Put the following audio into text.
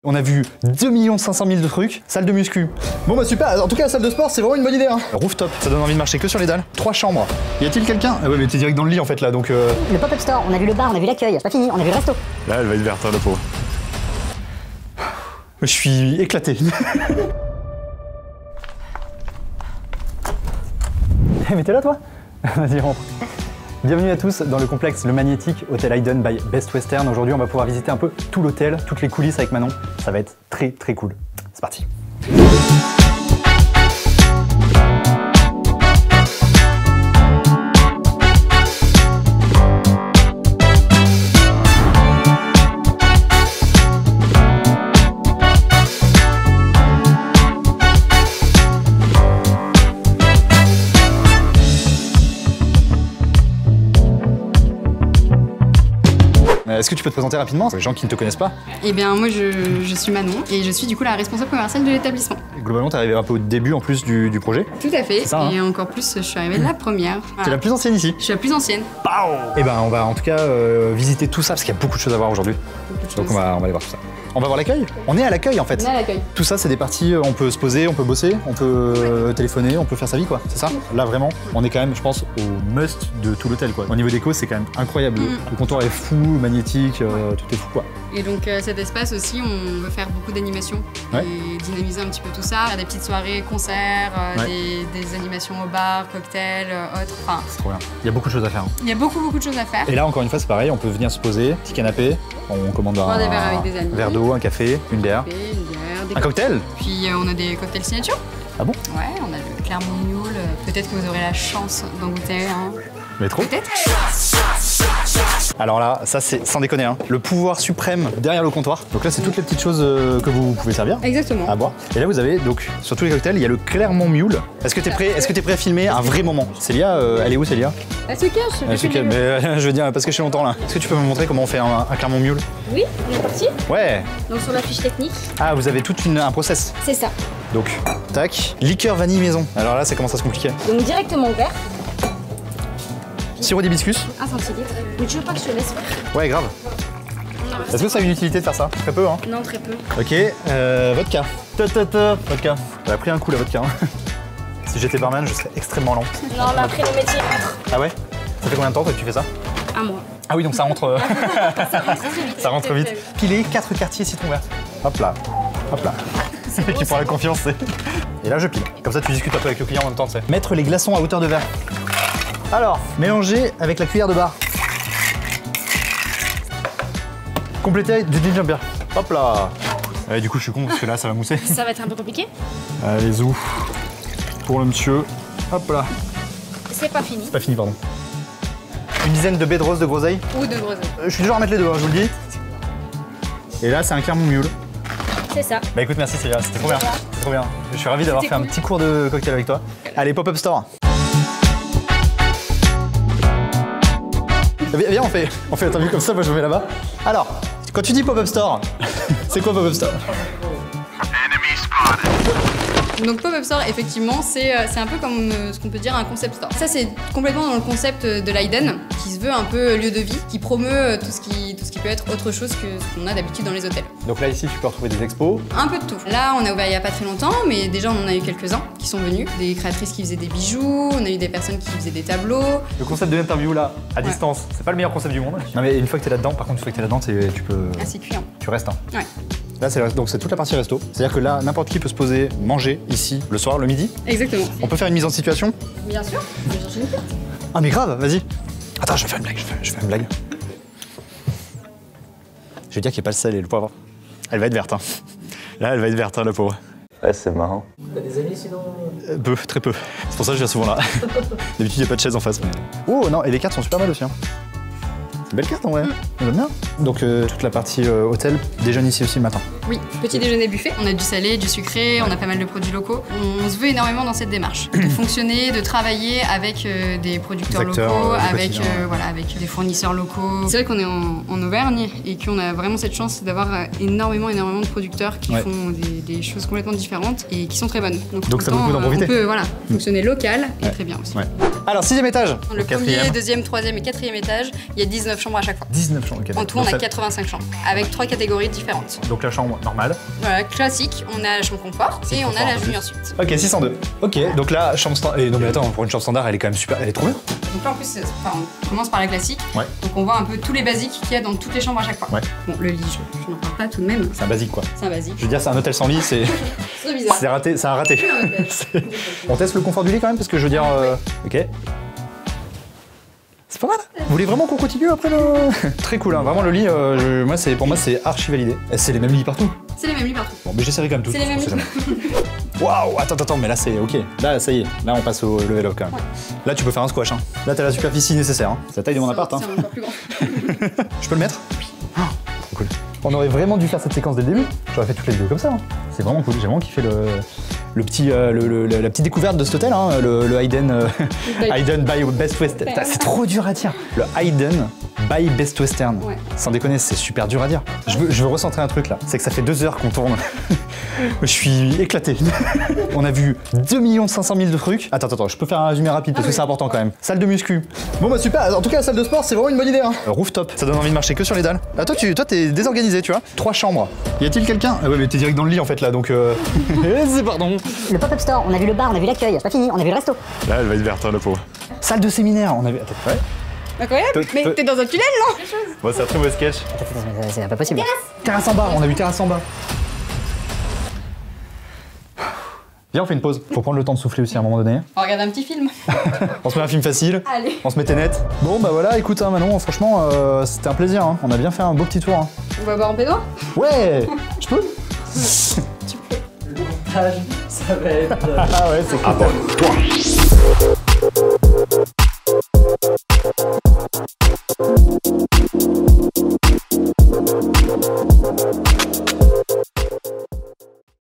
On a vu 2 500 000 de trucs, salle de muscu. Bon bah super, en tout cas la salle de sport c'est vraiment une bonne idée hein. Rooftop, ça donne envie de marcher que sur les dalles. 3 chambres. Y a-t-il quelqu'un? Ah ouais mais t'es direct dans le lit en fait là donc Le pop-up store, on a vu le bar, on a vu l'accueil, c'est pas fini, on a vu le resto. Là elle va être verte hein, la pauvre. Je suis éclaté. Mais t'es là toi? Vas-y rentre. Bienvenue à tous dans le complexe Le Magnétique, Hôtel Hayden by Best Western. Aujourd'hui on va pouvoir visiter un peu tout l'hôtel, toutes les coulisses avec Manon. Ça va être très cool. C'est parti. Est-ce que tu peux te présenter rapidement pour les gens qui ne te connaissent pas? Eh bien moi je suis Manon et je suis du coup la responsable commerciale de l'établissement. Globalement t'es arrivé un peu au début en plus du projet? Tout à fait, ça, hein. Et encore plus je suis arrivée la première. Voilà. T'es la plus ancienne ici? Je suis la plus ancienne. Et ben on va en tout cas visiter tout ça parce qu'il y a beaucoup de choses à voir aujourd'hui. Donc on va aller voir tout ça. On va voir l'accueil? On est à l'accueil en fait. On est à l'accueil. Tout ça c'est des parties, on peut se poser, on peut bosser, on peut téléphoner, on peut faire sa vie quoi, c'est ça? Là vraiment, on est quand même je pense au must de tout l'hôtel quoi. Au niveau déco c'est quand même incroyable. Le comptoir est fou, magnétique, tout est fou quoi. Et donc cet espace aussi on veut faire beaucoup d'animations et dynamiser un petit peu tout ça. Faire des petites soirées, concerts, des animations au bar, cocktails, autres. Enfin, c'est trop bien. Il y a beaucoup de choses à faire. Hein. Il y a beaucoup de choses à faire. Et là encore une fois c'est pareil, on peut venir se poser, petit canapé, on commande un des verres avec des amis. Verre d'eau, un café, une bière. Un cocktail. Puis on a des cocktails signature. Ah bon? Ouais, on a le Clermont Mule. Peut-être que vous aurez la chance d'en goûter un. Mais trop. Peut-être. Alors là, ça c'est sans déconner, hein, le pouvoir suprême derrière le comptoir. Donc là, c'est toutes les petites choses que vous pouvez servir. Exactement. À boire. Et là, vous avez donc sur tous les cocktails, il y a le Clermont Mule. Est-ce que t'es prêt? Est-ce que t'es prêt à filmer un vrai moment? Célia, elle est où Célia? Elle se cache. Elle se cache. Mais je veux dire parce que je suis longtemps là. Est-ce que tu peux me montrer comment on fait un Clermont Mule? Oui, on est parti. Ouais. Donc sur la fiche technique. Ah, vous avez tout un process. C'est ça. Donc, tac, liqueur vanille maison. Alors là, ça commence à se compliquer. Donc directement au verre. Sirop d'hibiscus. 1 centilitre. Mais tu veux pas que je te laisse faire? Ouais, grave. Est-ce que ça a une utilité de faire ça? Très peu, hein? Non, très peu. Ok, vodka. Vodka. J'aurais pris un coup la vodka. Hein. Si j'étais barman, je serais extrêmement lent. Non, mais après le métier. Ah ouais? Ça fait combien de temps que tu fais ça? Un mois. Ah oui, donc ça rentre. Ça rentre très vite. Ça rentre vite. Pilé, 4 quartiers citron vert. Hop là. Hop là. C'est qui prend la confiance, c'est. Et là, je pile. Comme ça, tu discutes un peu avec le client en même temps, tu sais. Mettre les glaçons à hauteur de verre. Alors, mélanger avec la cuillère de bar. Compléter avec du ginger beer. Hop là. Ouais, du coup, je suis con parce que là, ça va mousser. Ça va être un peu compliqué. Allez, zou. Pour le monsieur. Hop là. C'est pas fini. C'est pas fini, pardon. Une dizaine de baies de rose de groseille. Ou de groseille. Je suis toujours à mettre les deux, hein, je vous le dis. Et là, c'est un Clermont Mule. C'est ça. Bah écoute, merci Célia, c'était trop bien. C'était trop bien. Je suis ravi d'avoir fait un petit cours de cocktail avec toi. Allez, pop-up store. Viens, on fait l'interview comme ça, moi je me mets là-bas. Alors, quand tu dis pop-up store, c'est quoi pop-up store? Donc Pop-Up Store, effectivement, c'est un peu comme ce qu'on peut dire un concept store. Ça, c'est complètement dans le concept de l'Hayden, qui se veut un peu lieu de vie, qui promeut tout ce qui peut être autre chose que ce qu'on a d'habitude dans les hôtels. Donc là, ici, tu peux retrouver des expos. Un peu de tout. Là, on a ouvert il n'y a pas très longtemps, mais déjà, on en a eu quelques-uns qui sont venus. Des créatrices qui faisaient des bijoux, on a eu des personnes qui faisaient des tableaux. Le concept de l'interview, là, à distance, c'est pas le meilleur concept du monde. Non, mais une fois que t'es là-dedans, par contre, une fois que t'es là-dedans, tu peux... Ah, c'est cuit, hein. Tu restes, hein. Ouais. Là, c'est toute la partie resto. C'est-à-dire que là, n'importe qui peut se poser, manger ici, le soir, le midi. Exactement. On peut faire une mise en situation. Bien sûr. Je vais chercher une carte. Ah mais grave, vas-y. Attends, je vais faire une blague, je vais faire une blague. Je vais dire qu'il n'y a pas le sel et le poivre. Elle va être verte, hein. Là, elle va être verte, hein, la pauvre. Ouais, c'est marrant. T'as des amis sinon? Peu, très peu. C'est pour ça que je viens souvent là. D'habitude, il n'y a pas de chaise en face. Mais... Oh non, et les cartes sont super mal aussi. Hein. C'est une belle carte en vrai. J'aime bien. Donc toute la partie hôtel déjeune ici aussi le matin. Oui, petit déjeuner buffet. On a du salé, du sucré, on a pas mal de produits locaux. On se veut énormément dans cette démarche. De fonctionner, de travailler avec des producteurs locaux, avec des fournisseurs locaux. C'est vrai qu'on est en Auvergne et qu'on a vraiment cette chance d'avoir énormément de producteurs qui font des choses complètement différentes et qui sont très bonnes. Donc ça vaut le coup d'en profiter. On peut fonctionner local et très bien aussi. Ouais. Alors 6e étage. Le premier, deuxième, troisième et quatrième étage, il y a 19 19 chambres à chaque fois. 19 chambres, ok. En tout, on a 85 chambres, avec 3 catégories différentes. Donc la chambre normale. Voilà, classique, on a la chambre confort et on a la junior suite. Ok, 602. Ok, donc là, chambre standard. Et non, mais attends, pour une chambre standard, elle est quand même super. Elle est trop bien. Donc là, en plus, on commence par la classique. Ouais. Donc on voit un peu tous les basiques qu'il y a dans toutes les chambres à chaque fois. Ouais. Bon, le lit, je n'en parle pas tout de même. C'est un basique, quoi. C'est un basique. Je veux dire, c'est un hôtel sans lit, c'est. C'est bizarre. C'est raté, ça a raté. On teste le confort du lit quand même, parce que je veux dire. Ok. C'est pas mal. Vous voulez vraiment qu'on continue après le. Très cool, hein. Vraiment le lit, pour moi, c'est archi validé. Et c'est les mêmes lits partout. C'est les mêmes lits partout. Bon, mais j'essaierai quand même tout. C'est les mêmes lits. Waouh, attends, mais là c'est ok. Là, ça y est. Là, on passe au level up quand même. Ouais. Là, tu peux faire un squash. Hein. Là, t'as la superficie nécessaire. Hein. C'est la taille de mon appart. Hein. C'est encore plus grand. Je peux le mettre? Oh, trop cool. On aurait vraiment dû faire cette séquence dès le début. J'aurais fait toutes les vidéos comme ça. Hein. C'est vraiment cool. J'ai vraiment kiffé la petite découverte de cet hôtel, hein, le Hayden, Hayden by Best Western. C'est trop dur à dire. Le Hayden by Best Western. Ouais. Sans déconner, c'est super dur à dire. Je veux recentrer un truc là. C'est que ça fait 2 heures qu'on tourne. Je suis éclaté. On a vu 2 500 000 de trucs. Attends, je peux faire un résumé rapide parce que c'est important quand même. Salle de muscu. Bon bah super. En tout cas, la salle de sport, c'est vraiment une bonne idée. Hein. Rooftop, ça donne envie de marcher que sur les dalles. Ah, toi, t'es désorganisé, tu vois. 3 chambres. Y a-t-il quelqu'un? Ah ouais, mais t'es direct dans le lit en fait là, donc. C'est pardon. Le pop-up store, on a vu le bar, on a vu l'accueil, c'est pas fini, on a vu le resto. Là, elle va être verte, hein, la pauvre. Salle de séminaire, on a vu. Attends, ouais. Incroyable. Mais t'es dans un tunnel, non? Bon, c'est un très mauvais sketch. C'est pas possible. Terrasse en bas, on a vu terrasse en bas. Viens, on fait une pause. Faut prendre le temps de souffler aussi à un moment donné. On regarde un petit film. On se met un film facile. Allez. On se mettait net. Bon, bah voilà, écoute, hein, Manon, franchement, c'était un plaisir. Hein. On a bien fait un beau petit tour. Hein. On va boire un pédo? Ouais. Je peux? Tu peux. Le montage, ça va être. Ah ouais, c'est cool. Abonne-toi.